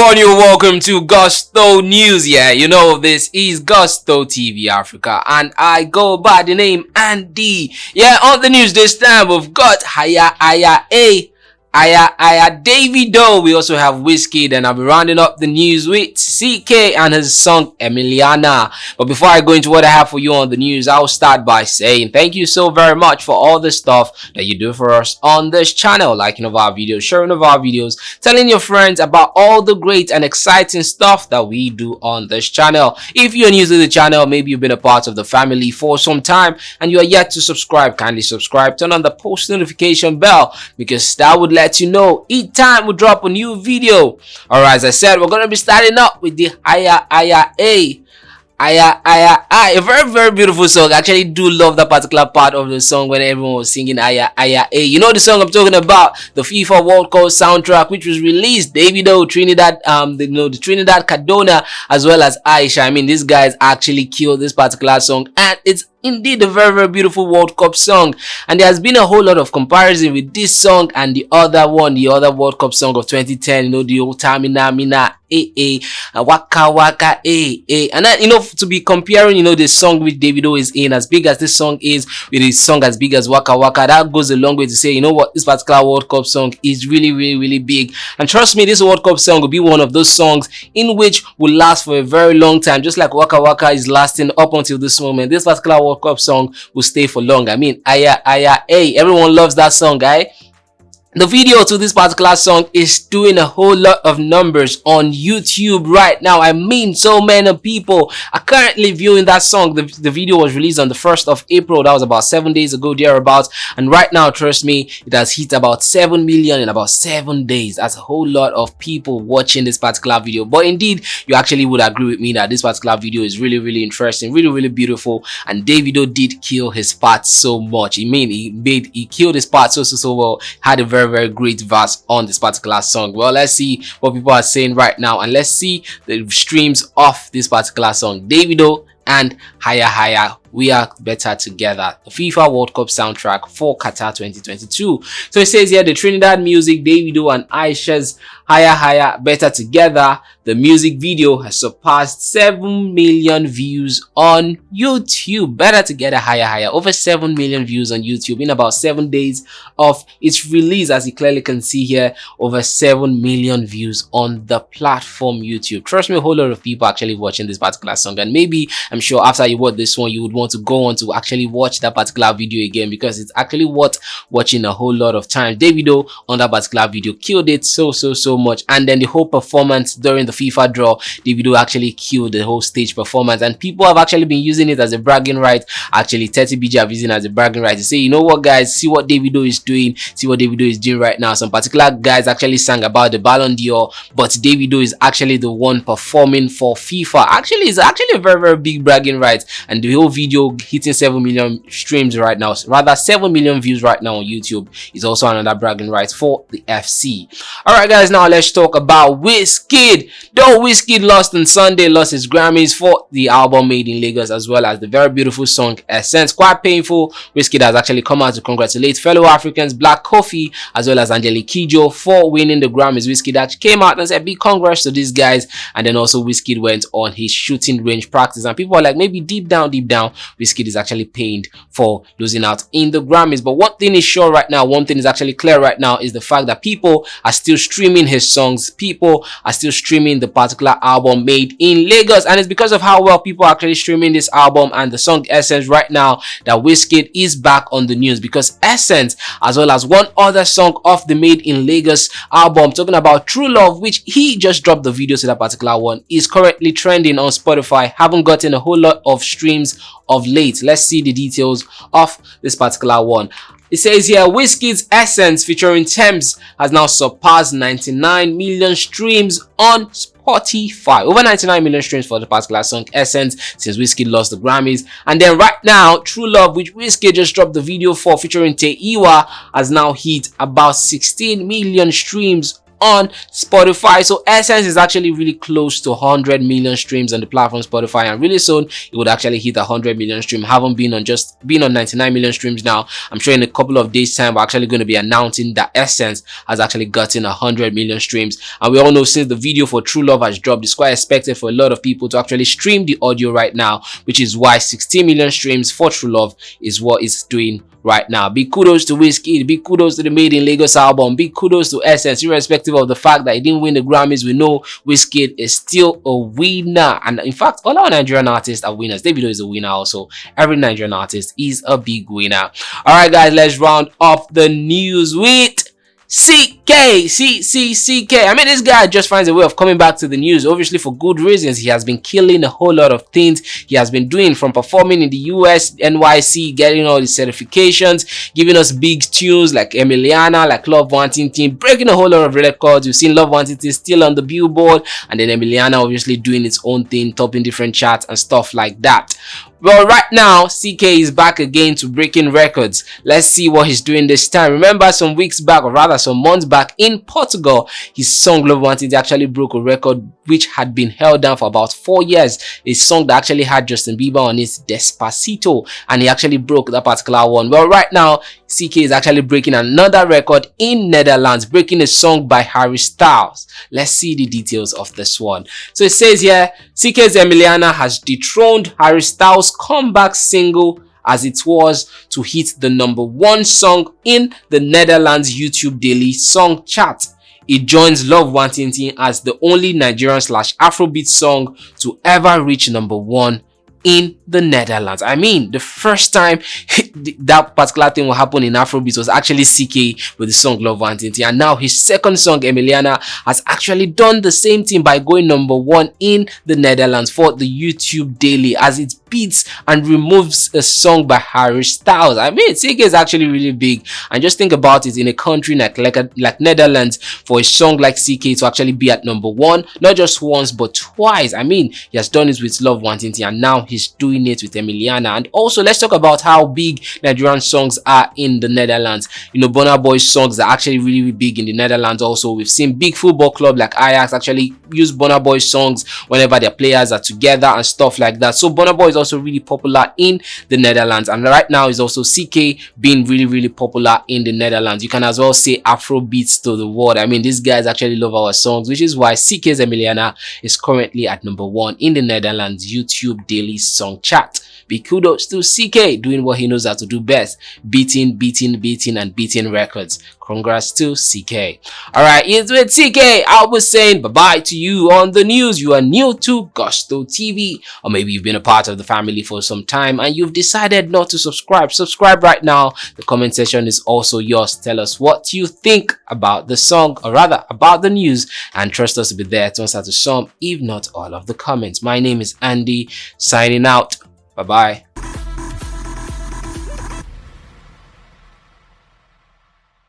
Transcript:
everyone, you're welcome to Gusto News. Yeah, you know this is Gusto TV Africa and I go by the name Andy. Yeah, on the news this time we've got Davido. We also have Whiskey, and I'll be rounding up the news with CKay and his song Emiliana. But before I go into what I have for you on the news, I'll start by saying thank you so very much for all the stuff that you do for us on this channel, liking of our videos, sharing of our videos, telling your friends about all the great and exciting stuff that we do on this channel. If you're new to the channel, maybe you've been a part of the family for some time and you are yet to subscribe, kindly subscribe, turn on the post notification bell because that would let you know each time we drop a new video. Alright, as I said, we're going to be starting up with the a very beautiful song. I actually do love that particular part of the song when everyone was singing You know the song I'm talking about, the FIFA World Cup soundtrack, which was released. Davido, Trinidad, the Trinidad Cardona, as well as Aisha. I mean, these guys actually killed this particular song, and it's indeed a very beautiful World Cup song. And there has been a whole lot of comparison with this song and the other World Cup song of 2010, you know, the old Tamina Waka Waka and then, you know, to be comparing, you know, the song which Davido is in, as big as this song is, with his song as big as Waka Waka, that goes a long way to say, you know what, this particular World Cup song is really big. And trust me, this World Cup song will be one of those songs in which will last for a very long time, just like Waka Waka is lasting up until this moment. This particular World Cup song will stay for long. I mean, everyone loves that song, guy. The video to this particular song is doing a whole lot of numbers on YouTube right now. I mean, so many people are currently viewing that song. The video was released on the 1st of April. That was about 7 days ago, thereabouts. And right now, trust me, it has hit about 7 million in about 7 days. That's a whole lot of people watching this particular video. But indeed, you actually would agree with me that this particular video is really interesting, really beautiful. And Davido did kill his part so much. He killed his part so well. Had a very great verse on this particular song. Well, let's see what people are saying right now, and let's see the streams of this particular song. Davido and Higher, we are better together, the FIFA World Cup soundtrack for Qatar 2022. So it says here, the Trinidad music, Davido and Aisha's Higher, better together. The music video has surpassed 7 million views on YouTube. Better together, Higher, over 7 million views on YouTube in about 7 days of its release. As you clearly can see here, over 7 million views on the platform YouTube. Trust me, a whole lot of people actually watching this particular song, and maybe I'm sure after you watch this one, you would want to go on to actually watch that particular video again, because it's actually worth watching a whole lot of times. Davido on that particular video killed it so much, and then the whole performance during the FIFA draw, Davido actually killed the whole stage performance, and people have actually been using it as a bragging right. Actually 30BG have using it as a bragging right to say, you know what guys, see what Davido is doing, see what Davido is doing right now. Some particular guys actually sang about the Ballon d'Or, but Davido is actually the one performing for FIFA. Actually, it's actually a very big bragging right, and the whole video hitting 7 million streams right now, rather 7 million views right now on YouTube, is also another bragging right for the FC. Alright guys, now let's talk about Whiskey. Though Whiskey lost on Sunday, lost his Grammys for the album Made in Lagos, as well as the very beautiful song Essence. Quite painful. Whiskey has actually come out to congratulate fellow Africans Black Coffee as well as Angelique Kidjo for winning the Grammys. Whiskey that came out and said big congrats to these guys, and then also Whiskey went on his shooting range practice, and people are like, maybe deep down Whiskey is actually pained for losing out in the Grammys. But one thing is sure right now, one thing is actually clear right now, is the fact that people are still streaming his songs. People are still streaming the particular album Made in Lagos, and it's because of how well people are actually streaming this album and the song Essence right now that Whiskey is back on the news, because Essence, as well as one other song of the Made in Lagos album, talking about True Love, which he just dropped the video to that particular one, is currently trending on Spotify. Haven't gotten a whole lot of streams of late. Let's see the details of this particular one. It says here, Whiskey's Essence featuring Thames has now surpassed 99 million streams on Spotify. Over 99 million streams for the particular song Essence since Whiskey lost the Grammys. And then right now, True Love, which Whiskey just dropped the video for featuring Teiwa, has now hit about 16 million streams on Spotify. So Essence is actually really close to 100 million streams on the platform Spotify, and really soon it would actually hit 100 million streams. Haven't been on 99 million streams now. I'm sure in a couple of days time we're actually going to be announcing that Essence has actually gotten 100 million streams. And we all know since the video for True Love has dropped, it's quite expected for a lot of people to actually stream the audio right now, which is why 16 million streams for True Love is what it's doing right now. Big kudos to Wizkid, big kudos to the Made in Lagos album, big kudos to Essence. Irrespective of the fact that he didn't win the Grammys, we know Wizkid is still a winner. And in fact, all our Nigerian artists are winners. DAVIDO is a winner also. Every Nigerian artist is a big winner. Alright guys, let's round up the news with CKay. CKay. I mean, this guy just finds a way of coming back to the news, obviously for good reasons. He has been killing a whole lot of things. He has been doing, from performing in the US, NYC, getting all the certifications, giving us big tunes like Emiliana, like Love Wanting Team, breaking a whole lot of records. You've seen Love Wanting Team still on the Billboard, and then Emiliana obviously doing its own thing, topping different charts and stuff like that. Well, right now, CKay is back again to breaking records. Let's see what he's doing this time. Remember some weeks back, or rather some months back, in Portugal, his song Love Wanted actually broke a record which had been held down for about 4 years. A song that actually had Justin Bieber on it, Despacito, and he actually broke that particular one. Well, right now, CKay is actually breaking another record in Netherlands, breaking a song by Harry Styles. Let's see the details of this one. So it says here, CKay's Emiliana has dethroned Harry Styles' comeback single as it was to hit the #1 song in the Netherlands YouTube Daily Song Chart. It joins Love Wanting Team as the only Nigerian / Afrobeat song to ever reach #1 in the Netherlands. I mean, the first time that particular thing will happen in Afrobeat was actually CKay with the song Love Wanting Team, and now his second song Emiliana has actually done the same thing by going #1 in the Netherlands for the YouTube Daily, as it beats and removes a song by Harry Styles. I mean, CKay is actually really big, and just think about it, in a country like Netherlands, for a song like CKay to actually be at #1, not just once but twice. I mean, he has done it with Love Wanting Team, and now he's doing it with Emiliana. And also, let's talk about how big Nigerian songs are in the Netherlands. You know, Burna Boy's songs are actually really big in the Netherlands. Also, we've seen big football club like Ajax actually use Burna Boy's songs whenever their players are together and stuff like that. So Burna Boy is also really popular in the Netherlands, and right now is also CKay being really popular in the Netherlands. You can as well say Afrobeats to the world. I mean, these guys actually love our songs, which is why CKay's Emiliana is currently at #1 in the Netherlands YouTube Daily Song Chart. Big kudos to CKay doing what he knows how to do best, beating and beating records. Congrats to CKay. Alright, it's with CKay. I was saying bye-bye to you on the news. You are new to Gusto TV, or maybe you've been a part of the family for some time and you've decided not to subscribe. Subscribe right now. The comment section is also yours. Tell us what you think about the song, or rather about the news, and trust us to be there to answer to some, if not all, of the comments. My name is Andy, signing out. Bye-bye.